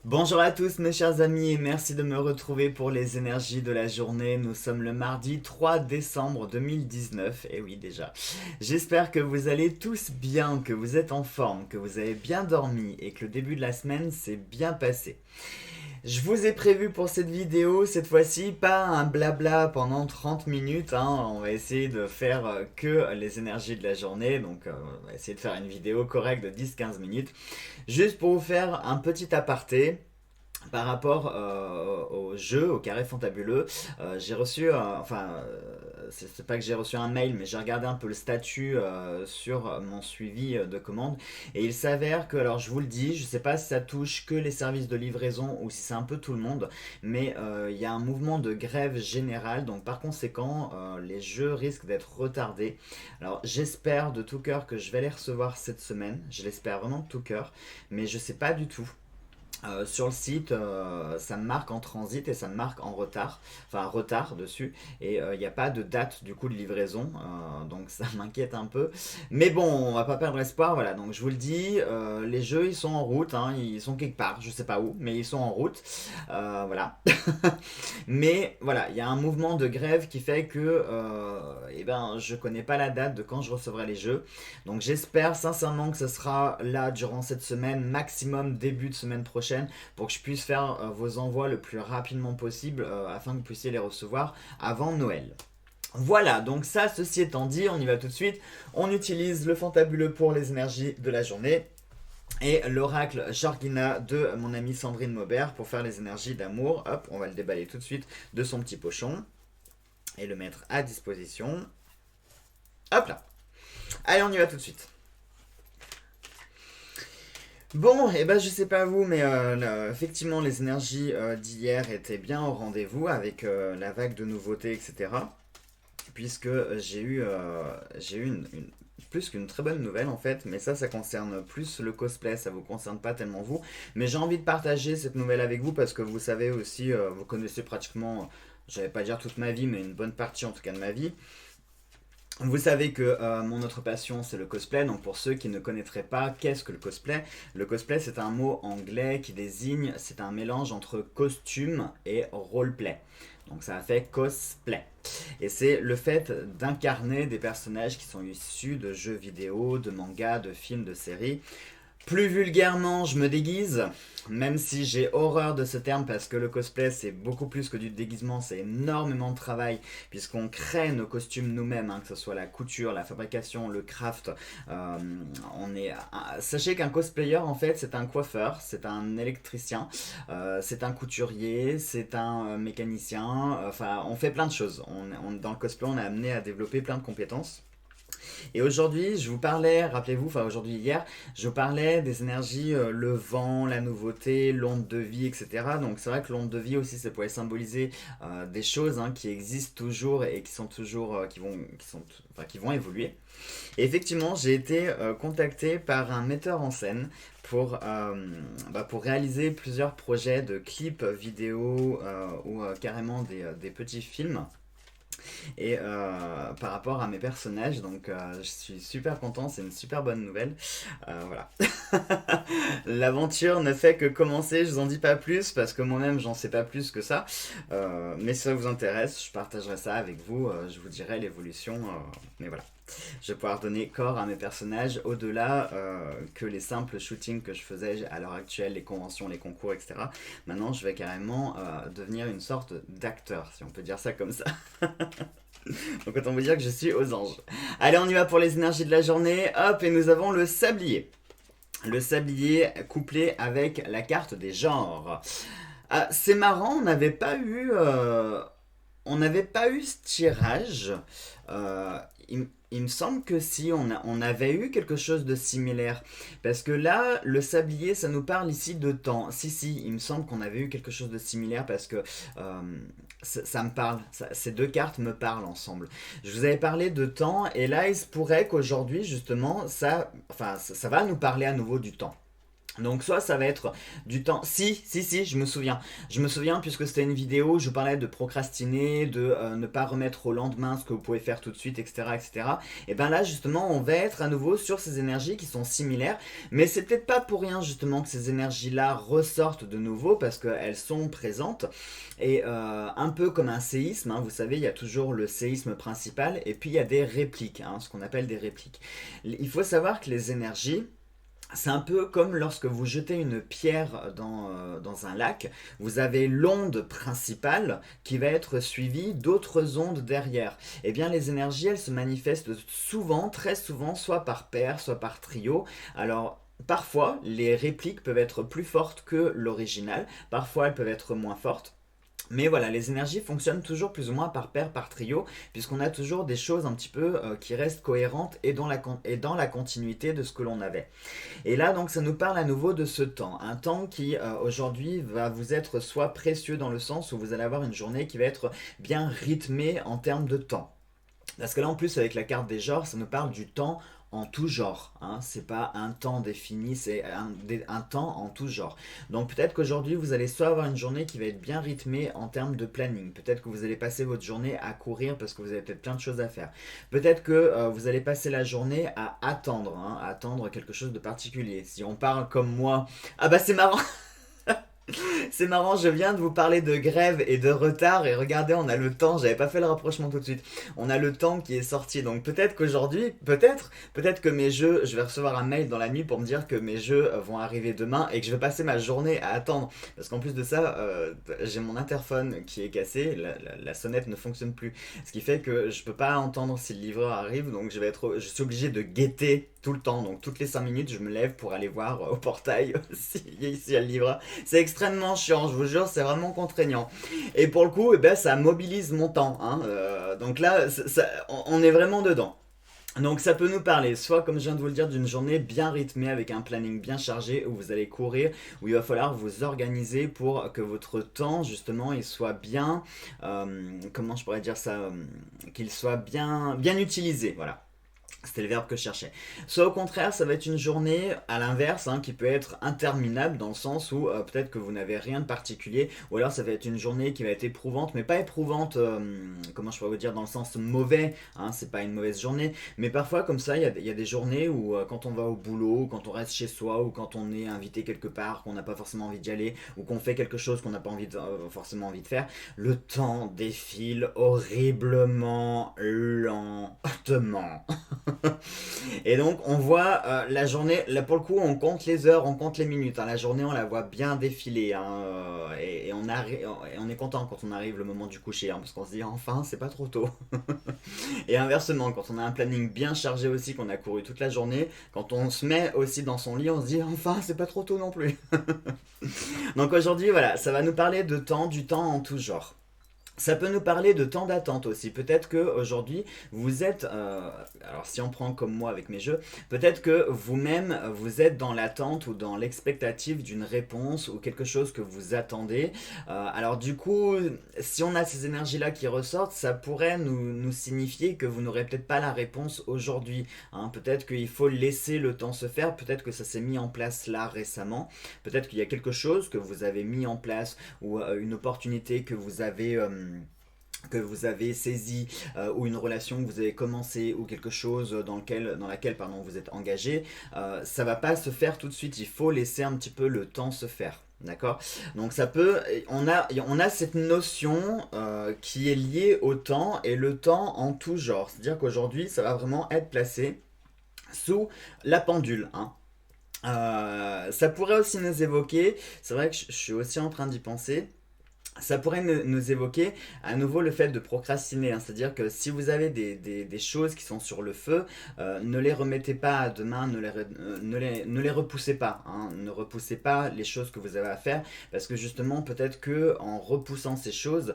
Bonjour à tous mes chers amis et merci de me retrouver pour les énergies de la journée. Nous sommes le mardi 3 décembre 2019, et oui déjà. J'espère que vous allez tous bien, que vous êtes en forme, que vous avez bien dormi et que le début de la semaine s'est bien passé. Je vous ai prévu pour cette vidéo, cette fois-ci, pas un blabla pendant 30 minutes, hein. On va essayer de faire que les énergies de la journée, donc on va essayer de faire une vidéo correcte de 10-15 minutes, juste pour vous faire un petit aparté. Par rapport au jeu, au carré fantabuleux, j'ai reçu, c'est pas que j'ai reçu un mail, mais j'ai regardé un peu le statut sur mon suivi de commande, et il s'avère que, alors je vous le dis, je sais pas si ça touche que les services de livraison ou si c'est un peu tout le monde, mais il y a un mouvement de grève générale, donc par conséquent, les jeux risquent d'être retardés. Alors j'espère de tout cœur que je vais les recevoir cette semaine, je l'espère vraiment de tout cœur, mais je sais pas du tout. Sur le site, ça me marque en transit et ça me marque en retard, enfin retard dessus, et il n'y a pas de date du coup de livraison, donc ça m'inquiète un peu. Mais bon, on va pas perdre espoir, voilà. Donc je vous le dis, les jeux ils sont en route, hein, ils sont quelque part, je sais pas où, mais ils sont en route, voilà. Mais voilà, il y a un mouvement de grève qui fait que, eh ben, je connais pas la date de quand je recevrai les jeux. Donc j'espère sincèrement que ce sera là durant cette semaine, maximum début de semaine prochaine, pour que je puisse faire vos envois le plus rapidement possible afin que vous puissiez les recevoir avant Noël. Voilà, donc ça, ceci étant dit, on y va tout de suite. On utilise le fantabuleux pour les énergies de la journée et l'oracle Jorgina de mon amie Sandrine Maubert pour faire les énergies d'amour. Hop, on va le déballer tout de suite de son petit pochon et le mettre à disposition. Hop là. Allez, on y va tout de suite. Bon, et ben je sais pas vous, mais effectivement les énergies d'hier étaient bien au rendez-vous avec la vague de nouveautés, etc. Puisque j'ai eu plus qu'une très bonne nouvelle en fait, mais ça concerne plus le cosplay, ça vous concerne pas tellement vous. Mais j'ai envie de partager cette nouvelle avec vous parce que vous savez aussi, vous connaissez pratiquement, je vais pas dire toute ma vie, mais une bonne partie en tout cas de ma vie. Vous savez que mon autre passion c'est le cosplay, donc pour ceux qui ne connaîtraient pas, qu'est-ce que le cosplay c'est un mot anglais qui désigne, c'est un mélange entre costume et roleplay. Donc ça fait cosplay. Et c'est le fait d'incarner des personnages qui sont issus de jeux vidéo, de mangas, de films, de séries. Plus vulgairement, je me déguise, même si j'ai horreur de ce terme parce que le cosplay c'est beaucoup plus que du déguisement, c'est énormément de travail puisqu'on crée nos costumes nous-mêmes, hein, que ce soit la couture, la fabrication, le craft. euh, Sachez qu'un cosplayer en fait c'est un coiffeur, c'est un électricien, c'est un couturier, c'est un mécanicien, enfin on fait plein de choses. Dans le cosplay on est amené à développer plein de compétences. Et aujourd'hui, je vous parlais, rappelez-vous, enfin aujourd'hui, hier, je vous parlais des énergies, le vent, la nouveauté, l'onde de vie, etc. Donc c'est vrai que l'onde de vie aussi, ça pourrait symboliser des choses, hein, qui existent toujours et qui sont toujours, qui vont évoluer. Et effectivement, j'ai été contacté par un metteur en scène pour réaliser plusieurs projets de clips vidéo ou carrément des petits films et par rapport à mes personnages. Donc je suis super content, c'est une super bonne nouvelle. Voilà. L'aventure ne fait que commencer, je vous en dis pas plus parce que moi-même j'en sais pas plus que ça. Mais si ça vous intéresse, je partagerai ça avec vous, je vous dirai l'évolution. Mais voilà. Je vais pouvoir donner corps à mes personnages au-delà que les simples shootings que je faisais à l'heure actuelle, les conventions, les concours, etc. Maintenant, je vais carrément devenir une sorte d'acteur, si on peut dire ça comme ça. Donc autant vous dire que je suis aux anges. Allez, on y va pour les énergies de la journée. Hop, et nous avons le sablier. Le sablier couplé avec la carte des genres. Ah, c'est marrant, on n'avait pas eu ce tirage. Il me semble que si, on avait eu quelque chose de similaire. Parce que là, le sablier, ça nous parle ici de temps. Si, si, il me semble qu'on avait eu quelque chose de similaire parce que euh, ça me parle. Ces deux cartes me parlent ensemble. Je vous avais parlé de temps et là, il se pourrait qu'aujourd'hui, justement, ça va nous parler à nouveau du temps. Donc soit ça va être du temps... Si, je me souviens. Je me souviens puisque c'était une vidéo où je parlais de procrastiner, de ne pas remettre au lendemain ce que vous pouvez faire tout de suite, etc. etc. Et bien là justement on va être à nouveau sur ces énergies qui sont similaires. Mais c'est peut-être pas pour rien justement que ces énergies-là ressortent de nouveau parce qu'elles sont présentes. Et un peu comme un séisme, hein, vous savez, il y a toujours le séisme principal et puis il y a des répliques, hein, ce qu'on appelle des répliques. Il faut savoir que les énergies... C'est un peu comme lorsque vous jetez une pierre dans un lac, vous avez l'onde principale qui va être suivie d'autres ondes derrière. Eh bien les énergies, elles se manifestent souvent, très souvent, soit par paire, soit par trio. Alors parfois, les répliques peuvent être plus fortes que l'original, parfois elles peuvent être moins fortes. Mais voilà, les énergies fonctionnent toujours plus ou moins par paire, par trio, puisqu'on a toujours des choses un petit peu qui restent cohérentes et dans la continuité de ce que l'on avait. Et là, donc, ça nous parle à nouveau de ce temps. Un temps qui, aujourd'hui, va vous être soit précieux dans le sens où vous allez avoir une journée qui va être bien rythmée en termes de temps. Parce que là, en plus, avec la carte des genres, ça nous parle du temps en tout genre. Hein. C'est pas un temps défini, c'est un temps en tout genre. Donc peut-être qu'aujourd'hui, vous allez soit avoir une journée qui va être bien rythmée en termes de planning. Peut-être que vous allez passer votre journée à courir parce que vous avez peut-être plein de choses à faire. Peut-être que vous allez passer la journée à attendre, hein, à attendre quelque chose de particulier. Si on parle comme moi... Ah bah c'est marrant. C'est marrant, je viens de vous parler de grève et de retard et regardez, on a le temps, j'avais pas fait le rapprochement tout de suite. On a le temps qui est sorti, donc peut-être qu'aujourd'hui, peut-être que mes jeux, je vais recevoir un mail dans la nuit pour me dire que mes jeux vont arriver demain et que je vais passer ma journée à attendre. Parce qu'en plus de ça, j'ai mon interphone qui est cassé, la sonnette ne fonctionne plus. Ce qui fait que je peux pas entendre si le livreur arrive, donc je suis obligé de guetter tout le temps. Donc toutes les 5 minutes, je me lève pour aller voir au portail s'il y a le livreur. C'est extrêmement chiant, je vous jure, c'est vraiment contraignant. Et pour le coup, eh ben, ça mobilise mon temps. Hein. Donc là, on est vraiment dedans. Donc ça peut nous parler, soit comme je viens de vous le dire, d'une journée bien rythmée avec un planning bien chargé où vous allez courir, où il va falloir vous organiser pour que votre temps justement il soit bien, comment je pourrais dire ça, qu'il soit bien utilisé, voilà. C'était le verbe que je cherchais. Soit au contraire, ça va être une journée à l'inverse, hein, qui peut être interminable dans le sens où peut-être que vous n'avez rien de particulier, ou alors ça va être une journée qui va être éprouvante, mais pas éprouvante, comment je pourrais vous dire, dans le sens mauvais, hein, c'est pas une mauvaise journée, mais parfois comme ça, il y a des journées où quand on va au boulot, ou quand on reste chez soi, ou quand on est invité quelque part, qu'on n'a pas forcément envie d'y aller, ou qu'on fait quelque chose qu'on n'a pas forcément envie de faire, le temps défile horriblement lentement. Et donc on voit la journée, là pour le coup on compte les heures, on compte les minutes, hein. La journée on la voit bien défiler, hein, et on est content quand on arrive le moment du coucher, hein, parce qu'on se dit enfin c'est pas trop tôt. Et inversement, quand on a un planning bien chargé aussi, qu'on a couru toute la journée, quand on se met aussi dans son lit, on se dit enfin c'est pas trop tôt non plus. Donc aujourd'hui voilà, ça va nous parler de temps, du temps en tout genre. Ça peut nous parler de temps d'attente aussi. Peut-être que aujourd'hui vous êtes, alors si on prend comme moi avec mes jeux, peut-être que vous-même vous êtes dans l'attente ou dans l'expectative d'une réponse ou quelque chose que vous attendez. Alors du coup, si on a ces énergies-là qui ressortent, ça pourrait nous signifier que vous n'aurez peut-être pas la réponse aujourd'hui. Hein. Peut-être qu'il faut laisser le temps se faire. Peut-être que ça s'est mis en place là récemment. Peut-être qu'il y a quelque chose que vous avez mis en place ou une opportunité que vous avez saisi, ou une relation que vous avez commencé ou quelque chose dans laquelle pardon, vous êtes engagé, ça va pas se faire tout de suite, il faut laisser un petit peu le temps se faire. D'accord. Donc ça peut, on a cette notion qui est liée au temps et le temps en tout genre. C'est-à-dire qu'aujourd'hui, ça va vraiment être placé sous la pendule. Hein. Ça pourrait aussi nous évoquer, c'est vrai que je suis aussi en train d'y penser, ça pourrait nous évoquer à nouveau le fait de procrastiner, hein. C'est-à-dire que si vous avez des choses qui sont sur le feu, ne les remettez pas à demain, ne les repoussez pas, hein. Ne repoussez pas les choses que vous avez à faire, parce que justement peut-être que en repoussant ces choses,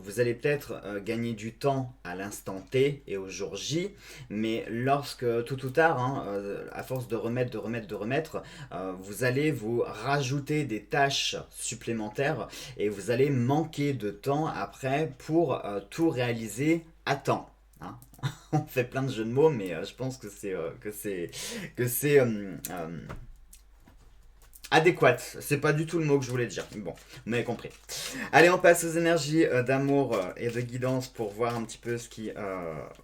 vous allez peut-être gagner du temps à l'instant T et au jour J, mais lorsque tout ou tard, hein, à force de remettre, vous allez vous rajouter des tâches supplémentaires et vous allez manquer de temps après pour tout réaliser à temps. Hein. On fait plein de jeux de mots, mais je pense que c'est adéquate. C'est pas du tout le mot que je voulais dire. Bon, vous m'avez compris. Allez, on passe aux énergies d'amour et de guidance pour voir un petit peu ce qui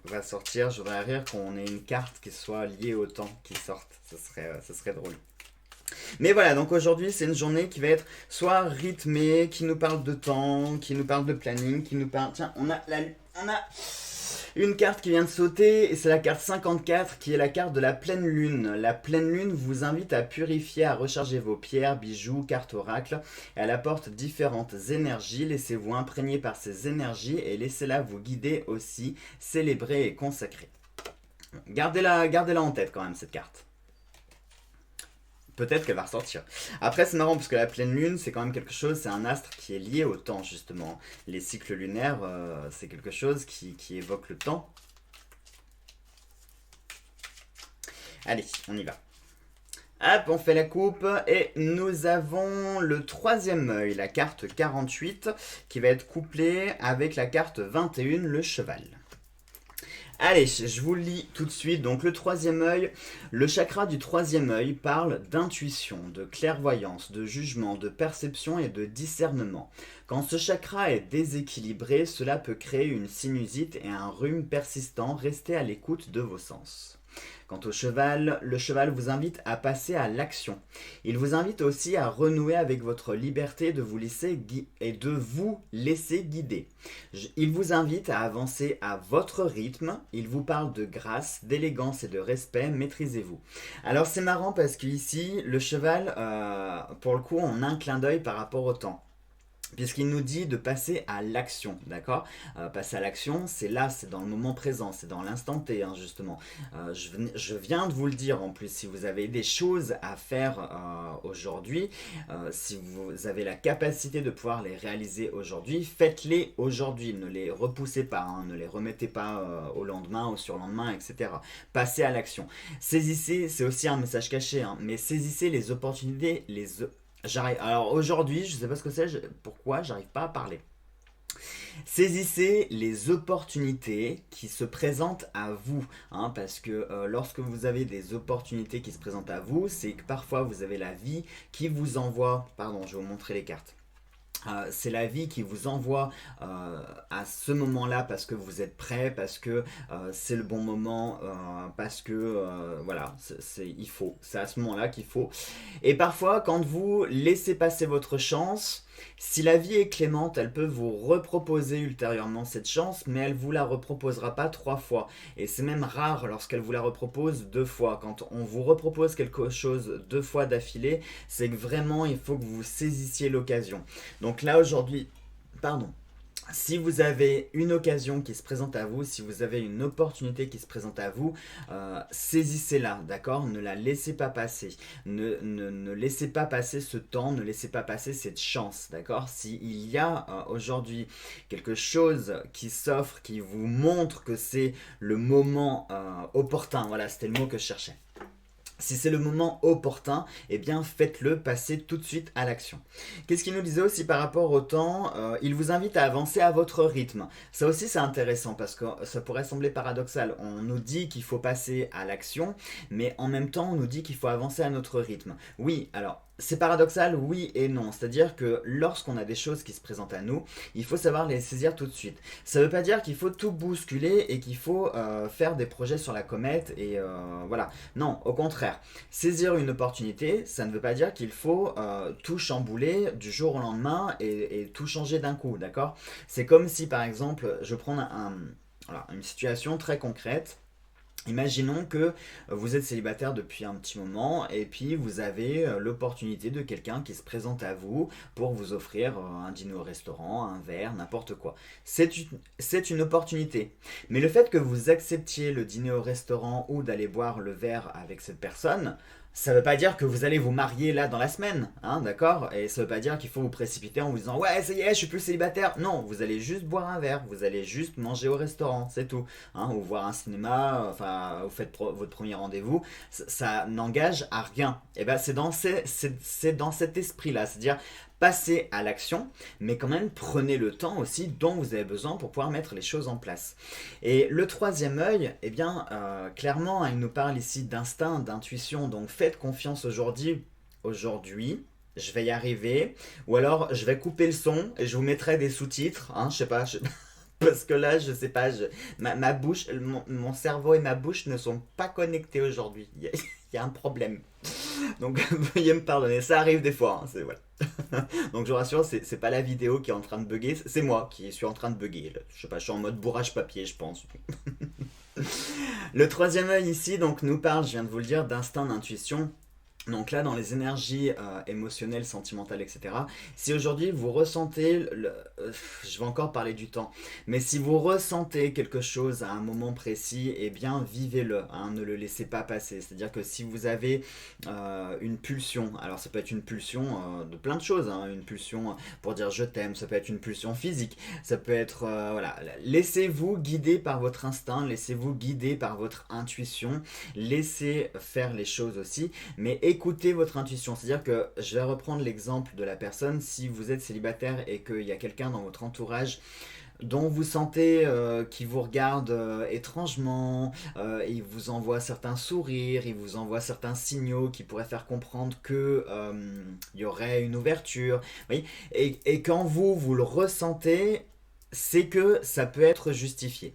va sortir. Je voudrais rire qu'on ait une carte qui soit liée au temps qui sorte. Ce serait drôle. Mais voilà, donc aujourd'hui, c'est une journée qui va être soit rythmée, qui nous parle de temps, qui nous parle de planning, qui nous parle... Tiens, on a une carte qui vient de sauter, et c'est la carte 54 qui est la carte de la pleine lune. La pleine lune vous invite à purifier, à recharger vos pierres, bijoux, cartes oracle. Elle apporte différentes énergies. Laissez-vous imprégner par ces énergies et laissez-la vous guider aussi, célébrer et consacrer. Gardez-la en tête quand même, cette carte. Peut-être qu'elle va ressortir. Après, c'est marrant parce que la pleine lune, c'est quand même quelque chose, c'est un astre qui est lié au temps, justement. Les cycles lunaires, c'est quelque chose qui évoque le temps. Allez, on y va. Hop, on fait la coupe et nous avons le troisième œil, la carte 48, qui va être couplée avec la carte 21, le cheval. Allez, je vous le lis tout de suite. Donc le troisième œil, le chakra du troisième œil parle d'intuition, de clairvoyance, de jugement, de perception et de discernement. Quand ce chakra est déséquilibré, cela peut créer une sinusite et un rhume persistant. Restez à l'écoute de vos sens. Quant au cheval, le cheval vous invite à passer à l'action. Il vous invite aussi à renouer avec votre liberté de vous laisser guider. Il vous invite à avancer à votre rythme. Il vous parle de grâce, d'élégance et de respect. Maîtrisez-vous. Alors c'est marrant parce qu'ici, le cheval, pour le coup, on a un clin d'œil par rapport au temps. Puisqu'il nous dit de passer à l'action, d'accord. Passer à l'action, c'est là, c'est dans le moment présent, c'est dans l'instant T, hein, justement. Je viens de vous le dire en plus, si vous avez des choses à faire aujourd'hui, si vous avez la capacité de pouvoir les réaliser aujourd'hui, faites-les aujourd'hui, ne les repoussez pas, hein, ne les remettez pas au lendemain, au surlendemain, etc. Passez à l'action. Saisissez, c'est aussi un message caché, hein, mais saisissez les opportunités, alors aujourd'hui, je ne sais pas ce que c'est, pourquoi j'arrive pas à parler. Saisissez les opportunités qui se présentent à vous, hein, parce que lorsque vous avez des opportunités qui se présentent à vous, c'est que parfois vous avez la vie qui vous envoie, pardon, je vais vous montrer les cartes. C'est la vie qui vous envoie à ce moment-là parce que vous êtes prêt, parce que c'est le bon moment, parce que voilà, il faut. C'est à ce moment-là qu'il faut. Et parfois, quand vous laissez passer votre chance, si la vie est clémente, elle peut vous reproposer ultérieurement cette chance, mais elle vous la reproposera pas 3 fois. Et c'est même rare lorsqu'elle vous la repropose 2 fois. Quand on vous repropose quelque chose 2 fois d'affilée, c'est que vraiment il faut que vous saisissiez l'occasion. Donc là aujourd'hui, pardon. Si vous avez une occasion qui se présente à vous, si vous avez une opportunité qui se présente à vous, saisissez-la, d'accord? Ne la laissez pas passer. Ne laissez pas passer ce temps, ne laissez pas passer cette chance, d'accord? S'il y a aujourd'hui quelque chose qui s'offre, qui vous montre que c'est le moment opportun, voilà, c'était le mot que je cherchais. Si c'est le moment opportun, eh bien faites-le, passez tout de suite à l'action. Qu'est-ce qu'il nous disait aussi par rapport au temps? Il vous invite à avancer à votre rythme. Ça aussi c'est intéressant parce que ça pourrait sembler paradoxal. On nous dit qu'il faut passer à l'action, mais en même temps on nous dit qu'il faut avancer à notre rythme. Oui, alors c'est paradoxal, oui et non. C'est-à-dire que lorsqu'on a des choses qui se présentent à nous, il faut savoir les saisir tout de suite. Ça ne veut pas dire qu'il faut tout bousculer et qu'il faut faire des projets sur la comète et voilà. Non, au contraire. Saisir une opportunité, ça ne veut pas dire qu'il faut tout chambouler du jour au lendemain et tout changer d'un coup, d'accord? C'est comme si par exemple, je prends voilà, une situation très concrète. Imaginons que vous êtes célibataire depuis un petit moment et puis vous avez l'opportunité de quelqu'un qui se présente à vous pour vous offrir un dîner au restaurant, un verre, n'importe quoi. C'est une opportunité. Mais le fait que vous acceptiez le dîner au restaurant ou d'aller boire le verre avec cette personne, ça veut pas dire que vous allez vous marier là dans la semaine, hein, d'accord? Et ça veut pas dire qu'il faut vous précipiter en vous disant ouais ça y est je suis plus célibataire. Non, vous allez juste boire un verre, vous allez juste manger au restaurant, c'est tout, hein, ou voir un cinéma, enfin vous faites votre premier rendez-vous, ça n'engage à rien. Et ben c'est dans cet esprit-là, c'est-à-dire passez à l'action, mais quand même prenez le temps aussi dont vous avez besoin pour pouvoir mettre les choses en place. Et le troisième œil, eh bien, clairement, il nous parle ici d'instinct, d'intuition, donc faites confiance aujourd'hui aujourd'hui, je vais y arriver, ou alors je vais couper le son et je vous mettrai des sous-titres, hein, je sais pas, parce que là, je sais pas, ma bouche, mon cerveau et ma bouche ne sont pas connectés aujourd'hui. Il y a un problème. Donc veuillez me pardonner, ça arrive des fois, hein, voilà. Donc je vous rassure, c'est pas la vidéo qui est en train de bugger, c'est moi qui suis en train de bugger. Là. Je sais pas, je suis en mode bourrage papier, je pense. Le troisième œil ici, donc nous parle, je viens de vous le dire, d'instinct, d'intuition. Donc là, dans les énergies émotionnelles, sentimentales, etc., si aujourd'hui vous ressentez, je vais encore parler du temps, mais si vous ressentez quelque chose à un moment précis, eh bien vivez-le, hein, ne le laissez pas passer. C'est-à-dire que si vous avez une pulsion, alors ça peut être une pulsion de plein de choses, hein, une pulsion pour dire je t'aime, ça peut être une pulsion physique, ça peut être, voilà, laissez-vous guider par votre instinct, laissez-vous guider par votre intuition, laissez faire les choses aussi, mais écoutez votre intuition. C'est-à-dire que je vais reprendre l'exemple de la personne. Si vous êtes célibataire et qu'il y a quelqu'un dans votre entourage dont vous sentez qui vous regarde étrangement, il vous envoie certains sourires, il vous envoie certains signaux qui pourraient faire comprendre que il y aurait une ouverture. Oui, et quand vous le ressentez, c'est que ça peut être justifié.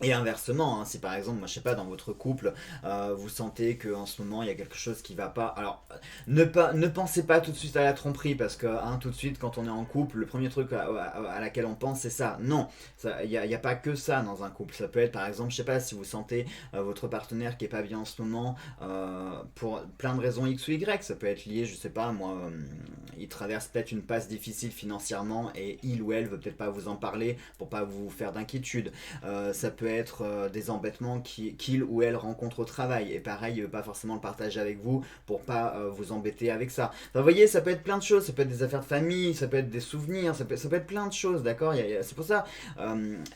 Et inversement, hein, si par exemple, moi je sais pas, dans votre couple, vous sentez qu'en ce moment il y a quelque chose qui va pas, alors ne pensez pas tout de suite à la tromperie parce que hein, tout de suite quand on est en couple, le premier truc à laquelle on pense c'est ça. Non, y a pas que ça dans un couple. Ça peut être par exemple, je sais pas, si vous sentez votre partenaire qui est pas bien en ce moment pour plein de raisons X ou Y, ça peut être lié, je sais pas, moi, il traverse peut-être une passe difficile financièrement et il ou elle veut peut-être pas vous en parler pour pas vous faire d'inquiétude. Ça peut être des embêtements qu'il ou elle rencontre au travail et pareil, pas forcément le partager avec vous pour pas vous embêter avec ça. Enfin, vous voyez, ça peut être plein de choses, ça peut être des affaires de famille, ça peut être des souvenirs, ça peut être plein de choses, d'accord. C'est pour ça,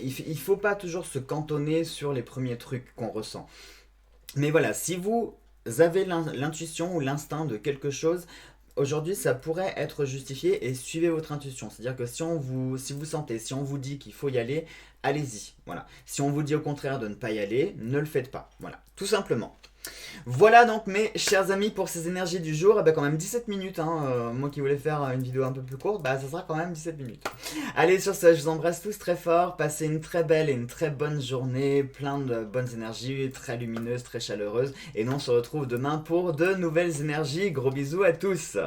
il faut pas toujours se cantonner sur les premiers trucs qu'on ressent. Mais voilà, si vous avez l'intuition ou l'instinct de quelque chose, aujourd'hui, ça pourrait être justifié et suivez votre intuition. C'est-à-dire que si vous sentez, si on vous dit qu'il faut y aller, allez-y. Voilà. Si on vous dit au contraire de ne pas y aller, ne le faites pas. Voilà, tout simplement. Voilà donc mes chers amis pour ces énergies du jour. Eh ben, quand même 17 minutes, hein. Moi qui voulais faire une vidéo un peu plus courte, bah ça sera quand même 17 minutes. Allez, sur ce, je vous embrasse tous très fort. Passez une très belle et une très bonne journée, plein de bonnes énergies, très lumineuses, très chaleureuses. Et nous on se retrouve demain pour de nouvelles énergies. Gros bisous à tous.